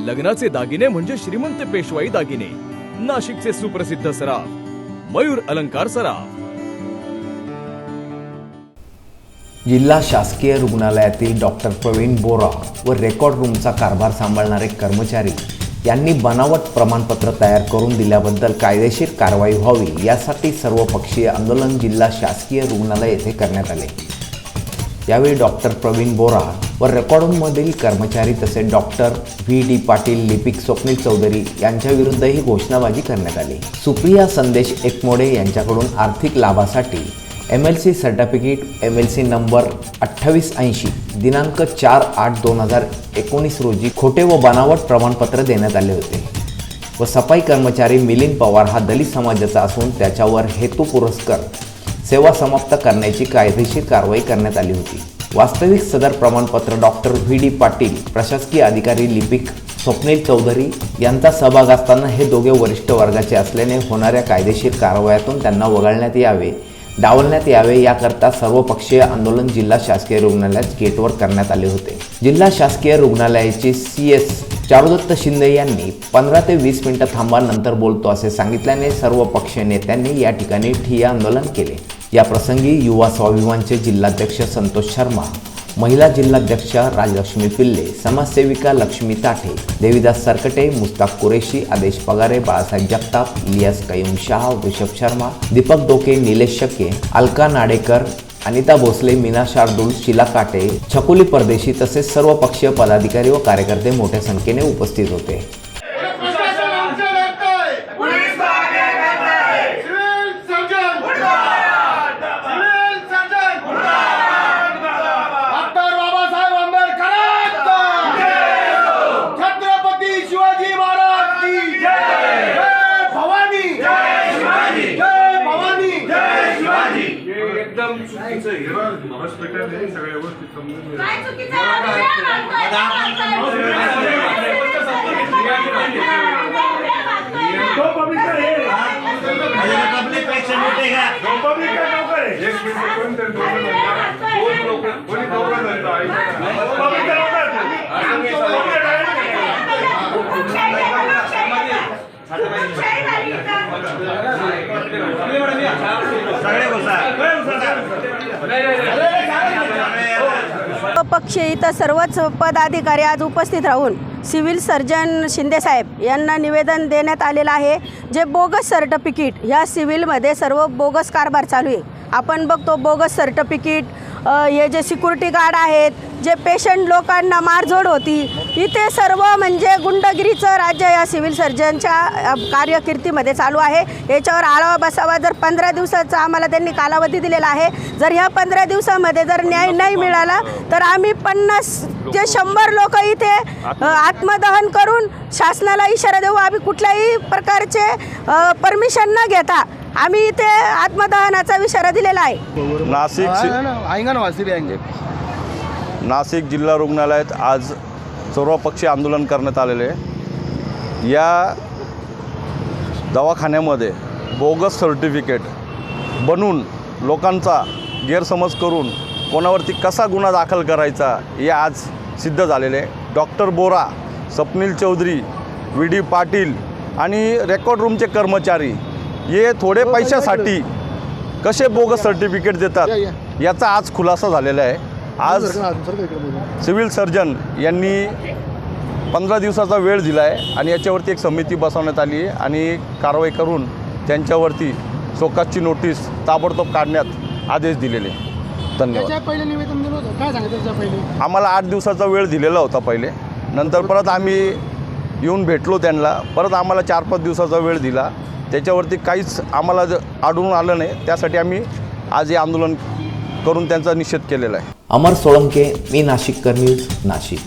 लग्नाचे दागिने म्हणजे श्रीमंत पेशवाई दागिने, नाशिकचे सुप्रसिद्ध सराफ मयूर अलंकार सराफ। जिल्हा शासकीय रुग्णालयातील डॉक्टर प्रवीण बोरा व रेकॉर्ड रूमचा कारभार सांभाळणारे कर्मचारी यांनी बनावट प्रमाणपत्र तयार करून दिल्याबद्दल कायदेशीर कारवाई व्हावी यासाठी सर्वपक्षीय आंदोलन जिल्हा शासकीय रुग्णालय येथे करण्यात आले। यावेळी डॉक्टर प्रवीण बोरा व रेकॉर्ड रूममधील कर्मचारी तसेच डॉक्टर व्ही.डी. पाटील, लिपिक स्वप्नील चौधरी यांच्याविरुद्धही घोषणाबाजी करण्यात आली। सुप्रिया संदेश एकमोडे यांच्याकडून आर्थिक लाभासाठी MLC सर्टिफिकेट MLC नंबर 2880 दिनांक 4/8/2019 रोजी खोटे व बनावट प्रमाणपत्र देण्यात आले होते व सफाई कर्मचारी मिलिंद पवार हा दलित समाजाचा असून त्याच्यावर हेतुपुरस्सर सेवा समाप्त करण्याची कायदेशीर कारवाई करण्यात आली होती। वास्तविक सदर प्रमाणपत्र डॉक्टर व्ही.डी. पाटील, प्रशासकीय अधिकारी लिपिक स्वप्नील चौधरी यांचा सहभाग असताना हे दोघे वरिष्ठ वर्गाचे असल्याने होणाऱ्या कायदेशीर कारवायातून त्यांना वगळण्यात यावे, डावलण्यात यावे याकरता सर्वपक्षीय आंदोलन जिल्हा शासकीय रुग्णालयात गेटवर करण्यात आले होते। जिल्हा शासकीय रुग्णालयाचे CS चारुदत्त शिंदे यांनी 15 ते 20 मिनिटं थांबा, नंतर बोलतो असे सांगितल्याने सर्व पक्षीय नेत्यांनी या ठिकाणी ठिय्या आंदोलन केले। या प्रसंगी युवा स्वाभिमानचे जिल्हाध्यक्ष संतोष शर्मा, महिला जिल्हाध्यक्ष राजलक्ष्मी पिल्ले, समाजसेविका लक्ष्मी ताठे, देवीदास सरकटे, मुस्ताक कुरेशी, आदेश पगारे, बाळासाहेब जगताप, इलियास कयूम शाह, वृषभ शर्मा, दीपक डोके, निलेश शके, अलका नाडेकर, अनिता भोसले, मीना शार्दूल, शीला काटे, छकुली परदेशी तसेच सर्व पक्षीय पदाधिकारी व कार्यकर्ते मोठ्या संख्येने उपस्थित होते। एकदम चुकीचं आहे, हॉस्पिटल हे सगळ्या गोष्टी समजून काय चुकीचं आहे? तो पब्लिक आहे, पब्लिक पेशंट उठेगा, तो पब्लिक का नौकर है, एक मिनिट कोण तर दोन लोक कोणी नौकर धरता आहे, पब्लिक का नौकर पक्ष इथं सर्वच पदाधिकारी आज उपस्थित राहून सिव्हिल सर्जन शिंदे साहेब यांना निवेदन देण्यात आलेलं आहे। जे बोगस सर्टिफिकेट ह्या सिव्हिलमध्ये सर्व बोगस कारभार चालू आहे। आपण बघतो बोगस सर्टिफिकेट, हे जे सिक्युरिटी गार्ड आहेत, जे पेशंट लोकांना मारझोड होती, इथे सर्व म्हणजे गुंडगिरीचं राज्य या सिव्हिल सर्जनच्या कार्यकिर्दीमध्ये चालू आहे। याच्यावर आळा बसावा। जर 15 दिवसाचा आम्हाला त्यांनी कालावधी दिलेला आहे। जर ह्या 15 दिवसामध्ये जर न्याय नाही मिळाला तर आम्ही 50 ते 100 लोक इथे आत्मदहन करून शासनाला इशारा देऊ। आम्ही कुठल्याही प्रकारचे परमिशन न घेता आम्ही इथे आत्मदहनाचा इशारा दिलेला आहे। नाशिक जिल्हा रुग्णालयात आज सर्वपक्षीय आंदोलन करण्यात आलेले आहे। या दवाखान्यामध्ये बोगस सर्टिफिकेट बनवून लोकांचा गैरसमज करून कोणावरती कसा गुन्हा दाखल करायचा हे आज सिद्ध झालेले आहे। डॉक्टर बोरा, स्वप्नील चौधरी, व्ही.डी. पाटील आणि रेकॉर्ड रूमचे कर्मचारी हे थोडे पैशासाठी कसे बोगस सर्टिफिकेट देतात याचा आज खुलासा झालेला आहे। आज सिव्हिल सर्जन यांनी 15 दिवसाचा वेळ दिला आहे आणि याच्यावरती एक समिती बसवण्यात आली आहे आणि कारवाई करून त्यांच्यावरती शोकासची नोटीस ताबडतोब काढण्यात आदेश दिलेले। धन्यवाद। पहिले निवेदन दिलं होतं, काय सांगितलं पहिले? आम्हाला 8 दिवसाचा वेळ दिलेला होता पहिले, नंतर परत आम्ही येऊन भेटलो त्यांना, परत आम्हाला 4-5 दिवसाचा वेळ दिला, त्याच्यावरती काहीच आम्हाला आढळून आलं नाही। त्यासाठी आम्ही आज हे आंदोलन करून त्यांचा निषेध केलेला आहे। अमर सोळंके, मी नाशिककर न्यूज, नाशिक।